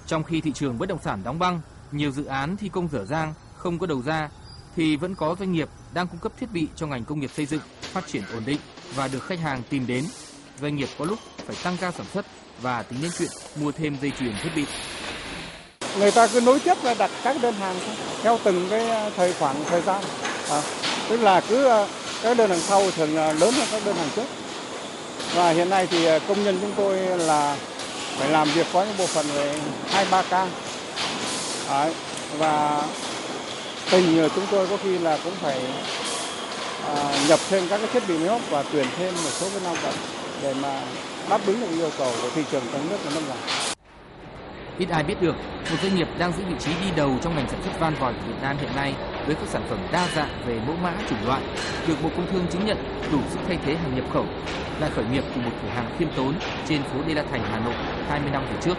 Trong khi thị trường bất động sản đóng băng, nhiều dự án thi công dở dang, không có đầu ra, thì vẫn có doanh nghiệp đang cung cấp thiết bị cho ngành công nghiệp xây dựng phát triển ổn định và được khách hàng tìm đến. Doanh nghiệp có lúc phải tăng ca sản xuất và tính đến chuyện mua thêm dây chuyền thiết bị. Người ta cứ nối tiếp là đặt các đơn hàng theo từng cái thời gian. Tức là cứ các đơn hàng sau thường lớn hơn các đơn hàng trước. Và hiện nay thì công nhân chúng tôi là phải làm việc có những bộ phận về 2-3 ca. Và tình chúng tôi có khi là cũng phải nhập thêm các cái thiết bị máy móc và tuyển thêm một số cái lao động để mà đáp ứng được yêu cầu của thị trường trong nước và nước ngoài. Ít ai biết được, một doanh nghiệp đang giữ vị trí đi đầu trong ngành sản xuất van vòi của Việt Nam hiện nay với các sản phẩm đa dạng về mẫu mã chủng loại, được Bộ Công Thương chứng nhận đủ sức thay thế hàng nhập khẩu, lại khởi nghiệp từ một cửa hàng khiêm tốn trên phố Đê La Thành, Hà Nội 20 năm về trước.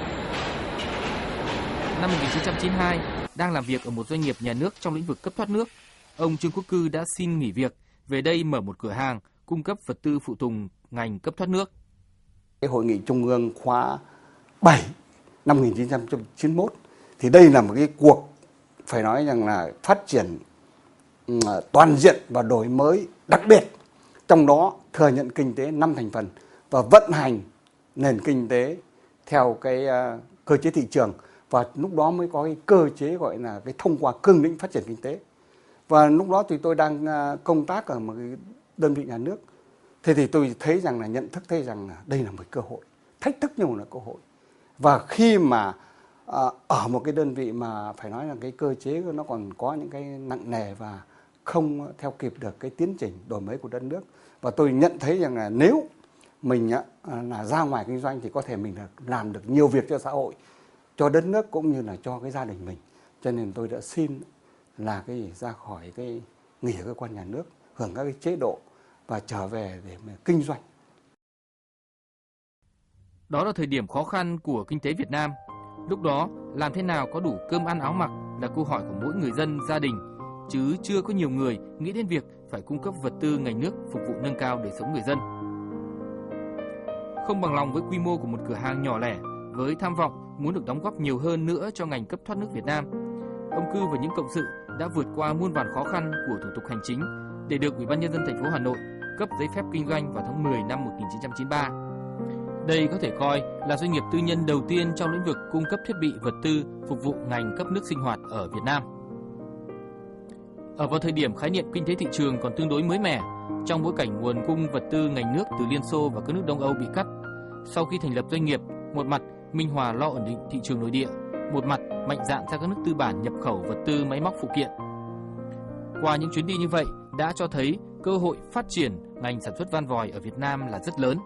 Năm 1992, đang làm việc ở một doanh nghiệp nhà nước trong lĩnh vực cấp thoát nước, ông Trương Quốc Cư đã xin nghỉ việc, về đây mở một cửa hàng cung cấp vật tư phụ tùng ngành cấp thoát nước. Cái Hội nghị Trung ương khóa 7 năm 1991 thì đây là một cái cuộc phải nói rằng là phát triển toàn diện và đổi mới đặc biệt, trong đó thừa nhận kinh tế 5 thành phần và vận hành nền kinh tế theo cái cơ chế thị trường, và lúc đó mới có cái cơ chế gọi là cái thông qua cương lĩnh phát triển kinh tế. Và lúc đó thì tôi đang công tác ở một cái đơn vị nhà nước. Thế thì tôi thấy rằng là nhận thức thấy rằng là đây là một cơ hội, thách thức nhưng mà là cơ hội. Và khi mà ở một cái đơn vị mà phải nói là cái cơ chế nó còn có những cái nặng nề và không theo kịp được cái tiến trình đổi mới của đất nước, và tôi nhận thấy rằng là nếu mình là ra ngoài kinh doanh thì có thể mình làm được nhiều việc cho xã hội, cho đất nước cũng như là cho cái gia đình mình. Cho nên tôi đã xin là cái ra khỏi cái nghỉ ở cơ quan nhà nước, hưởng các cái chế độ và trở về để mà kinh doanh. Đó là thời điểm khó khăn của kinh tế Việt Nam. Lúc đó, làm thế nào có đủ cơm ăn áo mặc là câu hỏi của mỗi người dân, gia đình, chứ chưa có nhiều người nghĩ đến việc phải cung cấp vật tư ngành nước phục vụ nâng cao đời sống người dân. Không bằng lòng với quy mô của một cửa hàng nhỏ lẻ, với tham vọng muốn được đóng góp nhiều hơn nữa cho ngành cấp thoát nước Việt Nam, ông Cư và những cộng sự đã vượt qua muôn vàn khó khăn của thủ tục hành chính để được Ủy ban Nhân dân thành phố Hà Nội cấp giấy phép kinh doanh vào tháng 10 năm 1993. Đây có thể coi là doanh nghiệp tư nhân đầu tiên trong lĩnh vực cung cấp thiết bị vật tư phục vụ ngành cấp nước sinh hoạt ở Việt Nam. Ở vào thời điểm khái niệm kinh tế thị trường còn tương đối mới mẻ, trong bối cảnh nguồn cung vật tư ngành nước từ Liên Xô và các nước Đông Âu bị cắt, sau khi thành lập doanh nghiệp, một mặt Minh Hòa lo ổn định thị trường nội địa, một mặt mạnh dạn ra các nước tư bản nhập khẩu vật tư máy móc phụ kiện. Qua những chuyến đi như vậy đã cho thấy cơ hội phát triển ngành sản xuất van vòi ở Việt Nam là rất lớn.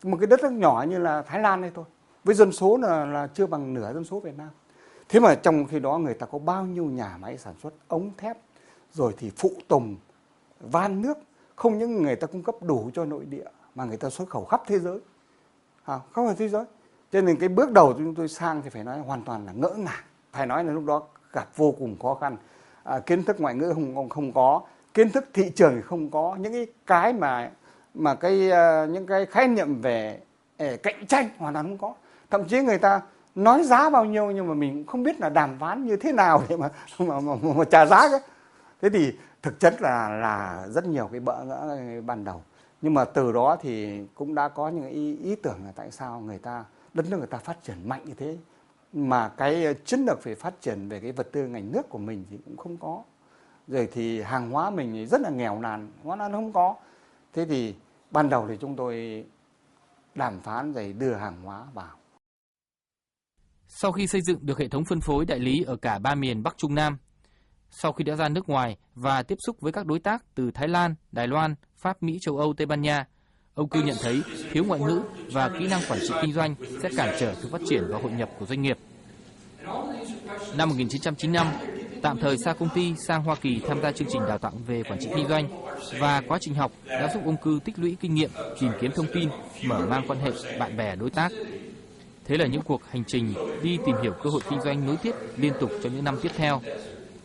Một cái đất nước nhỏ như là Thái Lan đây thôi, với dân số là chưa bằng nửa dân số Việt Nam. Thế mà trong khi đó người ta có bao nhiêu nhà máy sản xuất ống thép, rồi thì phụ tùng, van nước, không những người ta cung cấp đủ cho nội địa mà người ta xuất khẩu khắp thế giới. Khắp thế giới. Cho nên cái bước đầu chúng tôi sang thì phải nói hoàn toàn là ngỡ ngàng. Phải nói là lúc đó gặp vô cùng khó khăn. Kiến thức ngoại ngữ không có, kiến thức thị trường thì không có, những cái mà những cái khái niệm về cạnh tranh hoàn toàn không có. Thậm chí người ta nói giá bao nhiêu nhưng mà mình cũng không biết là đàm phán như thế nào để mà trả giá cái. Thế thì thực chất là rất nhiều cái bỡ ngỡ ban đầu. Nhưng mà từ đó thì cũng đã có những ý tưởng là tại sao đất nước người ta phát triển mạnh như thế mà cái chiến lược về phát triển về cái vật tư ngành nước của mình thì cũng không có. Rồi thì hàng hóa mình thì rất là nghèo nàn, hóa ăn không có. Thế thì ban đầu thì chúng tôi đàm phán rồi đưa hàng hóa vào. Sau khi xây dựng được hệ thống phân phối đại lý ở cả ba miền Bắc Trung Nam, sau khi đã ra nước ngoài và tiếp xúc với các đối tác từ Thái Lan, Đài Loan, Pháp, Mỹ, châu Âu, Tây Ban Nha, ông Cư nhận thấy thiếu ngoại ngữ và kỹ năng quản trị kinh doanh sẽ cản trở sự phát triển và hội nhập của doanh nghiệp. Năm 1995, tạm thời xa công ty sang Hoa Kỳ tham gia chương trình đào tạo về quản trị kinh doanh, và quá trình học đã giúp ông Cư tích lũy kinh nghiệm, tìm kiếm thông tin, mở mang quan hệ bạn bè đối tác. Thế là những cuộc hành trình đi tìm hiểu cơ hội kinh doanh nối tiếp liên tục trong những năm tiếp theo.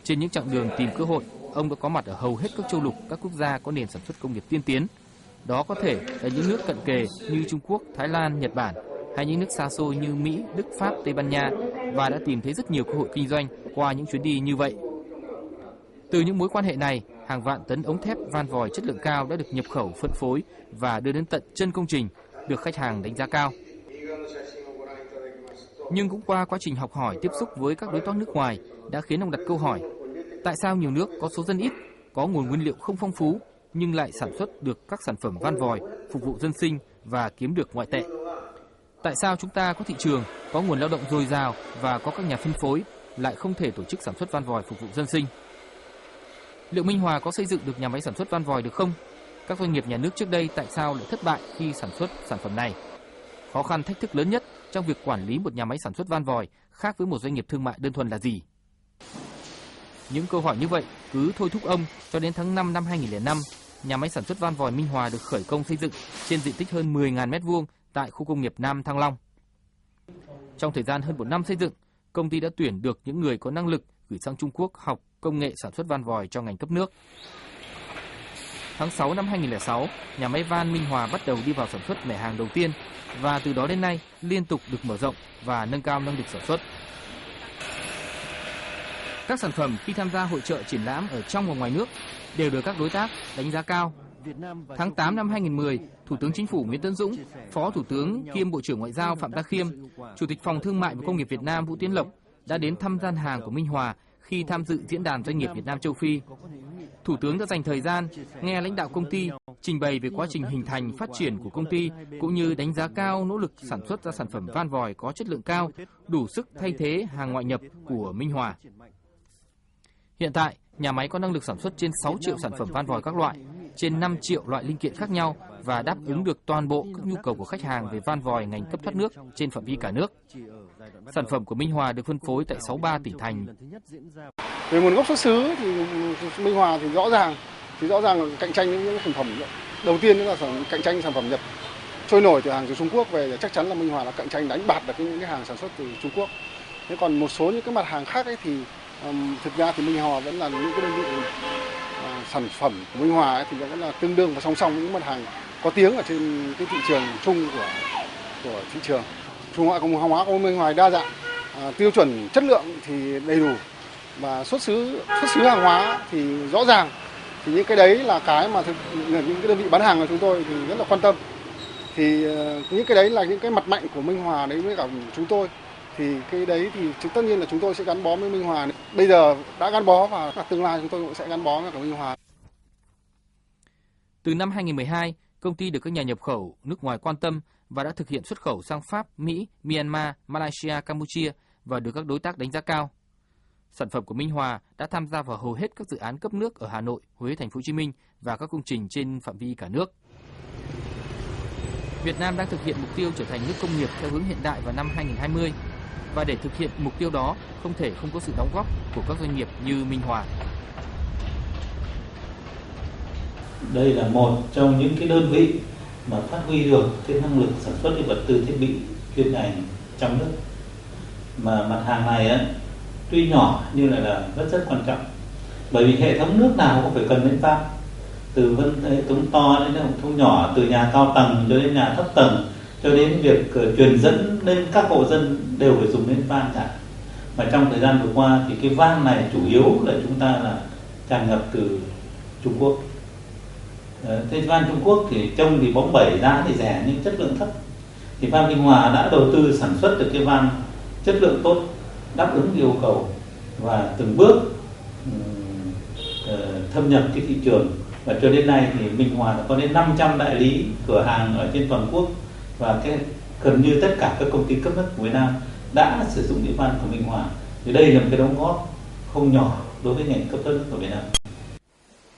Trên những chặng đường tìm cơ hội, ông đã có mặt ở hầu hết các châu lục, các quốc gia có nền sản xuất công nghiệp tiên tiến. Đó có thể là những nước cận kề như Trung Quốc, Thái Lan, Nhật Bản, hay những nước xa xôi như Mỹ, Đức, Pháp, Tây Ban Nha và đã tìm thấy rất nhiều cơ hội kinh doanh qua những chuyến đi như vậy. Từ những mối quan hệ này, hàng vạn tấn ống thép van vòi chất lượng cao đã được nhập khẩu, phân phối và đưa đến tận chân công trình, được khách hàng đánh giá cao. Nhưng cũng qua quá trình học hỏi, tiếp xúc với các đối tác nước ngoài đã khiến ông đặt câu hỏi: tại sao nhiều nước có số dân ít, có nguồn nguyên liệu không phong phú nhưng lại sản xuất được các sản phẩm van vòi phục vụ dân sinh và kiếm được ngoại tệ? Tại sao chúng ta có thị trường, có nguồn lao động dồi dào và có các nhà phân phối lại không thể tổ chức sản xuất van vòi phục vụ dân sinh? Liệu Minh Hòa có xây dựng được nhà máy sản xuất van vòi được không? Các doanh nghiệp nhà nước trước đây tại sao lại thất bại khi sản xuất sản phẩm này? Khó khăn thách thức lớn nhất trong việc quản lý một nhà máy sản xuất van vòi khác với một doanh nghiệp thương mại đơn thuần là gì? Những câu hỏi như vậy cứ thôi thúc ông cho đến tháng 5 năm 2005, nhà máy sản xuất van vòi Minh Hòa được khởi công xây dựng trên diện tích hơn 10.000 m2 tại khu công nghiệp Nam Thăng Long. Trong thời gian hơn 1 năm xây dựng, công ty đã tuyển được những người có năng lực gửi sang Trung Quốc học công nghệ sản xuất van vòi cho ngành cấp nước. Tháng 6 năm 2006, nhà máy van Minh Hòa bắt đầu đi vào sản xuất mẻ hàng đầu tiên và từ đó đến nay liên tục được mở rộng và nâng cao năng lực sản xuất. Các sản phẩm khi tham gia hội chợ triển lãm ở trong và ngoài nước đều được các đối tác đánh giá cao. Tháng 8 năm 2010, Thủ tướng Chính phủ Nguyễn Tấn Dũng, Phó Thủ tướng kiêm Bộ trưởng Ngoại giao Phạm Gia Khiêm, Chủ tịch Phòng Thương mại và Công nghiệp Việt Nam Vũ Tiến Lộc đã đến thăm gian hàng của Minh Hòa khi tham dự diễn đàn doanh nghiệp Việt Nam châu Phi. Thủ tướng đã dành thời gian nghe lãnh đạo công ty trình bày về quá trình hình thành, phát triển của công ty cũng như đánh giá cao nỗ lực sản xuất ra sản phẩm van vòi có chất lượng cao, đủ sức thay thế hàng ngoại nhập của Minh Hòa. Hiện tại, nhà máy có năng lực sản xuất trên 6 triệu sản phẩm van vòi các loại, trên 5 triệu loại linh kiện khác nhau và đáp ứng được toàn bộ các nhu cầu của khách hàng về van vòi ngành cấp thoát nước trên phạm vi cả nước. Sản phẩm của Minh Hòa được phân phối tại 63 tỉnh thành. Về nguồn gốc xuất xứ thì Minh Hòa thì rõ ràng là cạnh tranh những sản phẩm. Đầu tiên là cạnh tranh sản phẩm nhập trôi nổi từ hàng từ Trung Quốc về, chắc chắn là Minh Hòa đã cạnh tranh đánh bạt được những cái hàng sản xuất từ Trung Quốc. Thế còn một số những cái mặt hàng khác ấy thì thực ra thì Minh Hòa vẫn là những cái đơn vị sản phẩm của Minh Hòa ấy thì vẫn là tương đương và song song những mặt hàng có tiếng ở trên cái thị trường chung của thị trường. Hàng hóa của Minh Hòa đa dạng, tiêu chuẩn chất lượng thì đầy đủ và xuất xứ hàng hóa thì rõ ràng. Thì những cái đấy là cái mà những cái đơn vị bán hàng của chúng tôi thì rất là quan tâm. Thì những cái đấy là những cái mặt mạnh của Minh Hòa đấy với cả chúng tôi. Thì cái đấy thì tất nhiên là chúng tôi sẽ gắn bó với Minh Hòa. Bây giờ đã gắn bó và tương lai chúng tôi cũng sẽ gắn bó với cả Minh Hòa. Từ năm 2012, công ty được các nhà nhập khẩu nước ngoài quan tâm và đã thực hiện xuất khẩu sang Pháp, Mỹ, Myanmar, Malaysia, Campuchia và được các đối tác đánh giá cao. Sản phẩm của Minh Hòa đã tham gia vào hầu hết các dự án cấp nước ở Hà Nội, Huế, Thành phố Hồ Chí Minh và các công trình trên phạm vi cả nước. Việt Nam đang thực hiện mục tiêu trở thành nước công nghiệp theo hướng hiện đại vào năm 2020 và để thực hiện mục tiêu đó không thể không có sự đóng góp của các doanh nghiệp như Minh Hòa. Đây là một trong những cái đơn vị mà phát huy được cái năng lực sản xuất cái vật tư thiết bị chuyên ngành trong nước. Mà mặt hàng này ấy, tuy nhỏ nhưng lại là rất quan trọng. Bởi vì hệ thống nước nào cũng phải cần đến van. Từ hệ thống to đến hệ thống nhỏ, từ nhà cao tầng cho đến nhà thấp tầng, cho đến việc truyền dẫn lên các hộ dân đều phải dùng đến van cả. Mà trong thời gian vừa qua thì cái van này chủ yếu là chúng ta là tràn ngập từ Trung Quốc. Thế van Trung Quốc thì trông thì bóng bẩy, giá thì rẻ nhưng chất lượng thấp. Thì van Minh Hòa đã đầu tư sản xuất được cái van chất lượng tốt, đáp ứng yêu cầu và từng bước thâm nhập cái thị trường. Và cho đến nay thì Minh Hòa đã có đến 500 đại lý cửa hàng ở trên toàn quốc và gần như tất cả các công ty cấp nước của Việt Nam đã sử dụng cái van của Minh Hòa. Thì đây là một cái đóng góp không nhỏ đối với ngành cấp thoát nước của Việt Nam.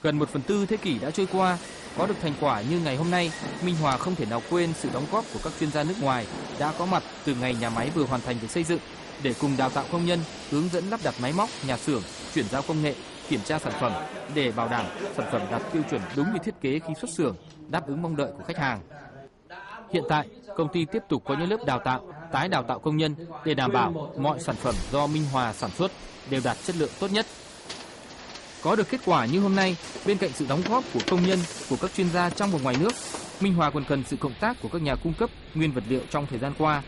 Gần 1/4 thế kỷ đã trôi qua, có được thành quả như ngày hôm nay, Minh Hòa không thể nào quên sự đóng góp của các chuyên gia nước ngoài đã có mặt từ ngày nhà máy vừa hoàn thành việc xây dựng để cùng đào tạo công nhân, hướng dẫn lắp đặt máy móc, nhà xưởng, chuyển giao công nghệ, kiểm tra sản phẩm để bảo đảm sản phẩm đạt tiêu chuẩn đúng như thiết kế khi xuất xưởng, đáp ứng mong đợi của khách hàng. Hiện tại, công ty tiếp tục có những lớp đào tạo, tái đào tạo công nhân để đảm bảo mọi sản phẩm do Minh Hòa sản xuất đều đạt chất lượng tốt nhất. Có được kết quả như hôm nay, bên cạnh sự đóng góp của công nhân, của các chuyên gia trong và ngoài nước, Minh Hòa còn cần sự cộng tác của các nhà cung cấp nguyên vật liệu trong thời gian qua.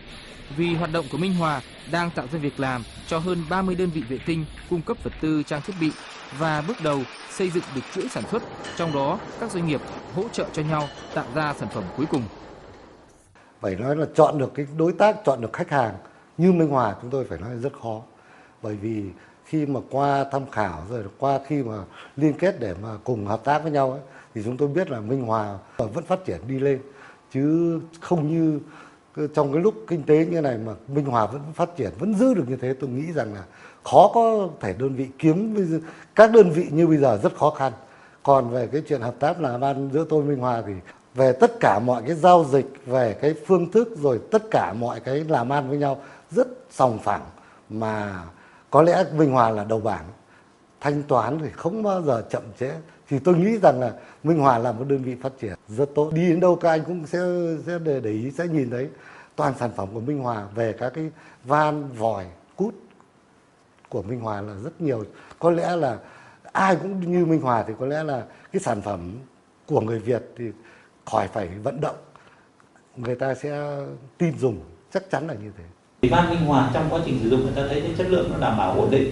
Vì hoạt động của Minh Hòa đang tạo ra việc làm cho hơn 30 đơn vị vệ tinh cung cấp vật tư trang thiết bị và bước đầu xây dựng được chuỗi sản xuất, trong đó các doanh nghiệp hỗ trợ cho nhau tạo ra sản phẩm cuối cùng. Phải nói là chọn được cái đối tác, chọn được khách hàng như Minh Hòa chúng tôi phải nói là rất khó. Bởi vì khi mà qua tham khảo rồi qua khi mà liên kết để mà cùng hợp tác với nhau ấy, thì chúng tôi biết là Minh Hòa vẫn phát triển đi lên, chứ không như trong cái lúc kinh tế như này mà Minh Hòa vẫn phát triển, vẫn giữ được như thế. Tôi nghĩ rằng là khó có thể đơn vị kiếm, các đơn vị như bây giờ rất khó khăn. Còn về cái chuyện hợp tác làm ăn giữa tôi Minh Hòa thì về tất cả mọi cái giao dịch, về cái phương thức rồi tất cả mọi cái làm ăn với nhau rất sòng phẳng, mà có lẽ Minh Hòa là đầu bảng. Thanh toán thì không bao giờ chậm trễ. Thì tôi nghĩ rằng là Minh Hòa là một đơn vị phát triển rất tốt. Đi đến đâu các anh cũng sẽ để ý, sẽ nhìn thấy toàn sản phẩm của Minh Hòa, về các cái van, vòi, cút của Minh Hòa là rất nhiều. Có lẽ là ai cũng như Minh Hòa thì có lẽ là cái sản phẩm của người Việt thì khỏi phải vận động, người ta sẽ tin dùng, chắc chắn là như thế. Thì van Minh Hòa trong quá trình sử dụng người ta thấy cái chất lượng nó đảm bảo ổn định,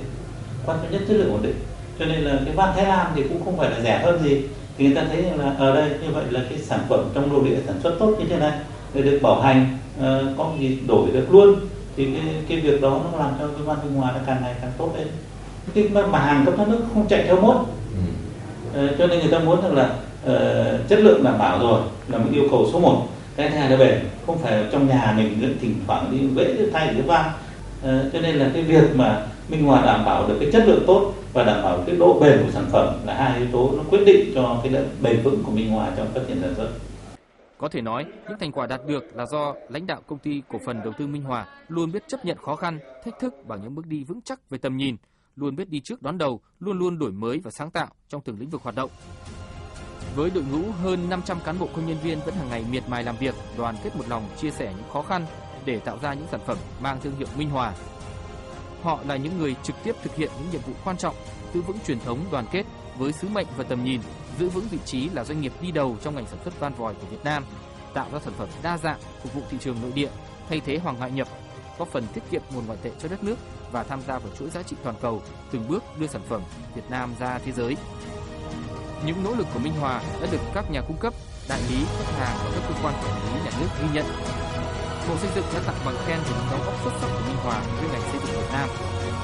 quan trọng nhất chất lượng ổn định. Cho nên là cái van Thái Lan thì cũng không phải là rẻ hơn gì. Thì người ta thấy là ở đây như vậy là cái sản phẩm trong nội địa sản xuất tốt như thế này, để được bảo hành, có gì đổi được luôn. Thì cái việc đó nó làm cho cái van Minh Hòa nó càng ngày càng tốt lên. Cái mà hàng cấp thoát nước không chạy theo mốt, cho nên người ta muốn rằng là chất lượng đảm bảo rồi là một yêu cầu số 1. Cái thứ hai là bền, không phải trong nhà mình thỉnh thoảng đi vẽ thay cái van. Cho nên là cái việc mà Minh Hòa đảm bảo được cái chất lượng tốt và đảm bảo cái độ bền của sản phẩm là hai yếu tố nó quyết định cho cái bền vững của Minh Hòa trong phát triển sản xuất. Có thể nói, những thành quả đạt được là do lãnh đạo công ty cổ phần đầu tư Minh Hòa luôn biết chấp nhận khó khăn, thách thức bằng những bước đi vững chắc về tầm nhìn, luôn biết đi trước đón đầu, luôn luôn đổi mới và sáng tạo trong từng lĩnh vực hoạt động. Với đội ngũ hơn 500 cán bộ công nhân viên vẫn hàng ngày miệt mài làm việc, đoàn kết một lòng chia sẻ những khó khăn để tạo ra những sản phẩm mang thương hiệu Minh Hòa. Họ là những người trực tiếp thực hiện những nhiệm vụ quan trọng, giữ vững truyền thống đoàn kết với sứ mệnh và tầm nhìn, giữ vững vị trí là doanh nghiệp đi đầu trong ngành sản xuất van vòi của Việt Nam, tạo ra sản phẩm đa dạng phục vụ thị trường nội địa, thay thế hàng ngoại nhập, góp phần tiết kiệm nguồn ngoại tệ cho đất nước và tham gia vào chuỗi giá trị toàn cầu, từng bước đưa sản phẩm Việt Nam ra thế giới. Những nỗ lực của Minh Hòa đã được các nhà cung cấp, đại lý, khách hàng và các cơ quan quản lý nhà nước ghi nhận. Bộ Xây dựng đã tặng bằng khen về những đóng góp xuất sắc của Minh Hòa với ngành xây dựng Việt Nam.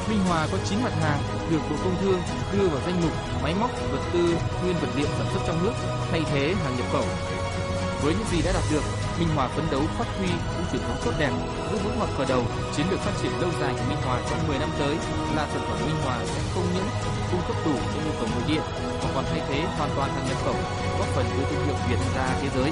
Minh Hòa có 9 mặt hàng được Bộ Công Thương đưa vào danh mục máy móc, vật tư, nguyên vật liệu sản xuất trong nước thay thế hàng nhập khẩu. Với những gì đã đạt được, Minh Hòa phấn đấu phát huy những truyền thống tốt đẹp, giữ vững ngọn cờ đầu. Chiến lược phát triển lâu dài của Minh Hòa trong 10 năm tới là sản phẩm Minh Hòa sẽ không những cung cấp đủ cho nhu cầu nội địa mà còn thay thế hoàn toàn hàng nhập khẩu, góp phần đưa thương hiệu Việt ra thế giới.